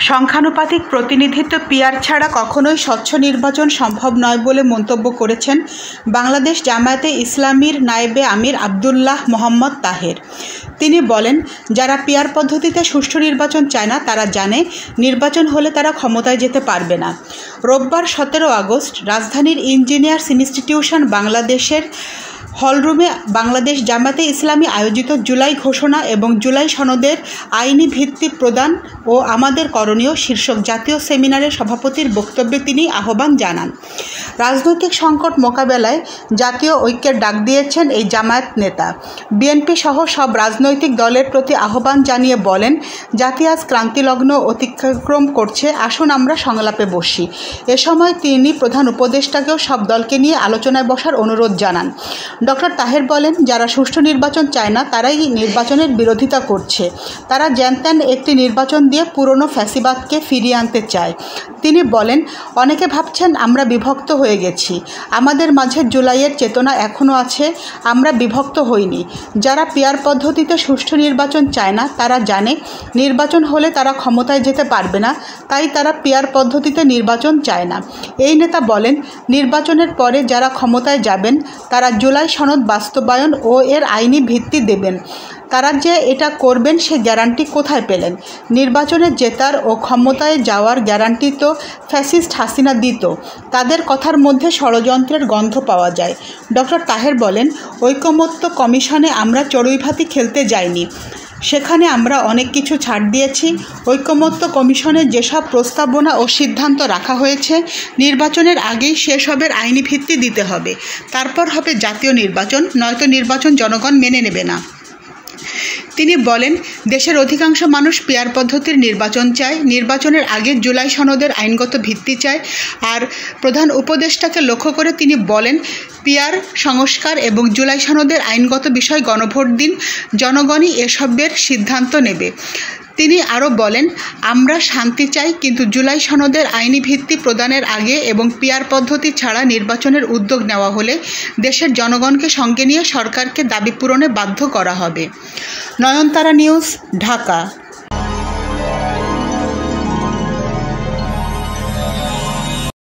সংখ্যানুপাতিক প্রতিনিধিত্ব পিআর ছাড়া কখনোই স্বচ্ছ নির্বাচন সম্ভব নয় বলে মন্তব্য করেছেন বাংলাদেশ জামায়াতে ইসলামীর নায়েবে আমির আব্দুল্লাহ মোহাম্মদ তাহের। তিনি বলেন, যারা পিআর পদ্ধতিতে সুষ্ঠু নির্বাচন চায় না তারা জানে নির্বাচন হলে তারা ক্ষমতায় যেতে পারবে না। রোববার 17 আগস্ট রাজধানীর ইঞ্জিনিয়ার্স ইনস্টিটিউশন বাংলাদেশের হলরুমে বাংলাদেশ জামায়াতে ইসলামী আয়োজিত জুলাই ঘোষণা এবং জুলাই সনদের আইনি ভিত্তি প্রদান ও আমাদের করণীয় শীর্ষক জাতীয় সেমিনারের সভাপতির বক্তব্যে তিনি আহ্বান জানান। রাজনৈতিক সংকট মোকাবেলায় জাতীয় ঐক্যের ডাক দিয়েছেন এই জামায়াত নেতা। বিএনপি সহ সব রাজনৈতিক দলের প্রতি আহ্বান জানিয়ে বলেন, জাতি আজ ক্রান্তিলগ্ন অতিক্রম করছে, আসুন আমরা সংলাপে বসি। এ সময় তিনি প্রধান উপদেষ্টাকেও সব দলকে নিয়ে আলোচনায় বসার অনুরোধ জানান। ডক্টর তাহের বলেন, যারা সুষ্ঠু নির্বাচন চায় না তারাই নির্বাচনের বিরোধিতা করছে। তারা জ্যানত্যান একটি নির্বাচন দিয়ে পুরনো ফ্যাসিবাদকে ফিরিয়ে আনতে চায়। তিনি বলেন, অনেকে ভাবছেন আমরা বিভক্ত হয়ে গেছি। আমাদের মাঝে জুলাইয়ের চেতনা এখনও আছে, আমরা বিভক্ত হইনি। যারা পিআর পদ্ধতিতে সুষ্ঠু নির্বাচন চায় না তারা জানে নির্বাচন হলে তারা ক্ষমতায় যেতে পারবে না, তাই তারা পিআর পদ্ধতিতে নির্বাচন চায় না। এই নেতা বলেন, নির্বাচনের পরে যারা ক্ষমতায় যাবেন তারা জুলাই সনদ বাস্তবায়ন ও এর আইনি ভিত্তি দেবেন। তারা যে এটা করবেন সে গ্যারান্টি কোথায় পেলেন? নির্বাচনে জেতার ও ক্ষমতায় যাওয়ার গ্যারান্টি তো ফ্যাসিস্ট হাসিনা দিত। তাদের কথার মধ্যে ষড়যন্ত্রের গন্ধ পাওয়া যায়। ডক্টর তাহের বলেন, ঐকমত্য কমিশনে আমরা চড়ুইভাতি খেলতে যাইনি, সেখানে আমরা অনেক কিছু ছাড় দিয়েছি। ঐকমত্য কমিশনে যেসব প্রস্তাবনা ও সিদ্ধান্ত রাখা হয়েছে নির্বাচনের আগেই সেসবের আইনি ভিত্তি দিতে হবে, তারপর হবে জাতীয় নির্বাচন, নয়তো নির্বাচন জনগণ মেনে নেবে না। তিনি বলেন, দেশের অধিকাংশ মানুষ পিআর পদ্ধতির নির্বাচন চায়, নির্বাচনের আগে জুলাই সনদের আইনগত ভিত্তি চায়। আর প্রধান উপদেষ্টাকে লক্ষ্য করে তিনি বলেন, পিআর সংস্কার এবং জুলাই সনদের আইনগত বিষয় গণভোট দিন, জনগণই এসবের সিদ্ধান্ত নেবে। তিনি আরও বলেন, আমরা শান্তি চাই, কিন্তু জুলাই সনদের আইনি ভিত্তি প্রদানের আগে এবং পিআর পদ্ধতি ছাড়া নির্বাচনের উদ্যোগ নেওয়া হলে দেশের জনগণকে সঙ্গে নিয়ে সরকারকে দাবি পূরণে বাধ্য করা হবে। নয়নতারা নিউজ, ঢাকা।